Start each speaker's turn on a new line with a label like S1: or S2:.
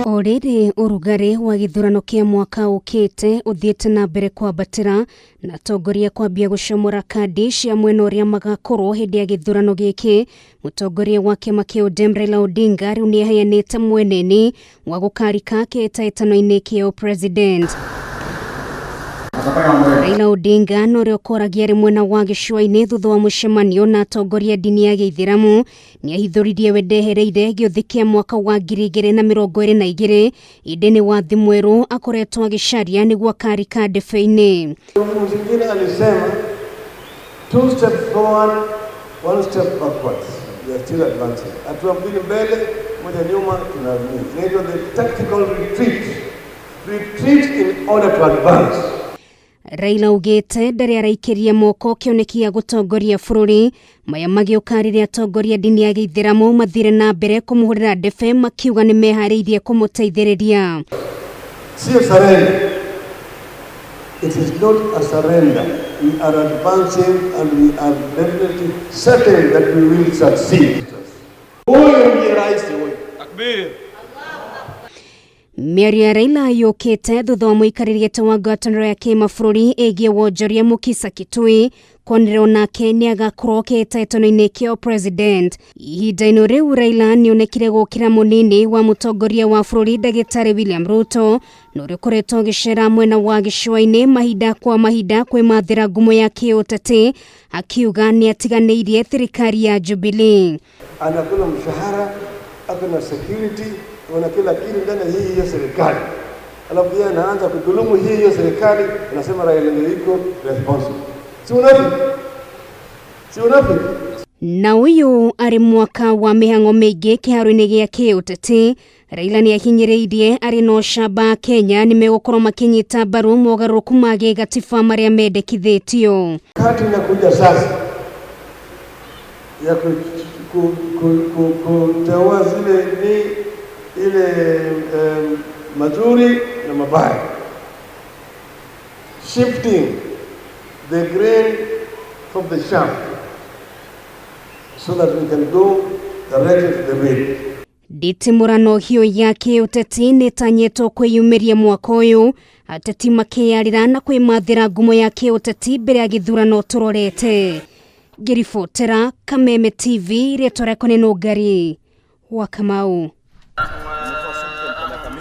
S1: Oriri urugari wa githurano kia mwaka ukite uthiete na mbere kwambatira na atongoria kwambia gucomora kandi cia mwena uria magakorwo hindi ya githurano giki. Mutongoria wa kiama kia ODM Raila Odinga riu niaheanite mweneni wa gukarika kiihitahitano-ini kia upresident. Raila Odinga norio koragia ri mwena wa gicua-ini thutha wa mucemanio na atongoria ndini ya giithiramu niahithuririe we ndehereire giuthi kia mwaka wa 2022 ideni wa thi mweru akoretwo agicaria niguo akarika ndebe-ini.
S2: Mwingine alisema 2 steps forward, 1 step backwards. We are still advancing. Hatua mbili mbele, moja nyuma, tunarudi. Inaitwa the tactical retreat. Retreat in order to advance.
S1: Raila ugite ndari araikiria moko kionekia gutongoria bururi maya magiukariria atongoria ndini ya giithiramu mathire na mbere kumuhurira ndebe makiuga ni mehariirie kumuteithiriria.
S2: Sio surrender. It is not a surrender. We are advancing and we are definitely certain that we will succeed.
S1: Miario ya Raila yukite thutha wa muikaririete wa ngwataniro ya kimabũrũri igie wonjoria Mukisa Kitui konire nake niagakorwo kiihitahitano-ini kia president. Ihinda-ini riu Raila nionekire gukira munini wa mutongoria wa bũrũri Ndagĩtarĩ William Ruto nuri koretwo gicera mwena wa gicua-ini mahinda kwa mahinda kwimathira ngumo ya kiuteti akiuga ni atiganeirie thirikari ya Jubilee.
S2: Anakula mshahara, akona security, wana kila kitu ndani hii ya serikali. Alafu yeye anaanza kudhulumu hii ya serikali, anasema Raila ndio iko responsible. Si unafi?
S1: Na uyu ari mwaka wa mihango mingi kiharo-ini gia kiuteti. Raila ni ahinyiriirie ari no camba Kenya ni megukorwo makinyita mbaru mogaruku ma gatiba maria mendekithitio.
S2: Kati inakuja sasa ya kuteua zile ni ile mazuri na mabaya, shifting the grain from the chaff so that we can go directly to the wheat.
S1: Nditimurano hiyo ya kiuteti nitanyetwo kwiyumiria mwaka uyu ateti makiarira na kwimathira ngumo ya kiuteti mbere ya githurano turorete. Ngiribotera Kameme TV ritwa rekone no ngari wa Kamau.